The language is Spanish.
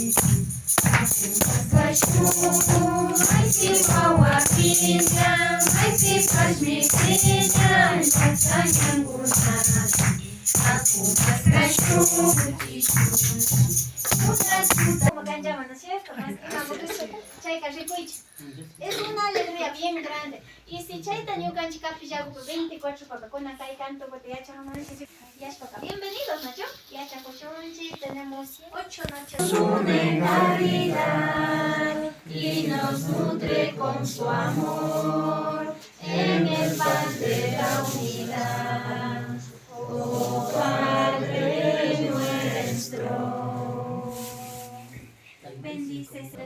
Ai fi maławina, ai fi paźmietina, zastaniem górna. Llaman, ¿no es cierto? Chayka rikuich. Es una alegría bien grande. Y si chayta ñukanchik kapi llagupi 24 papakuna kay canto yachaqamanchik yashpaka. Bienvenidos, Nacho. Yachakushunchik, tenemos 8 noches. Une Navidad y nos nutre con su amor en el pan de la unidad. Oh Padre nuestro, bendice esta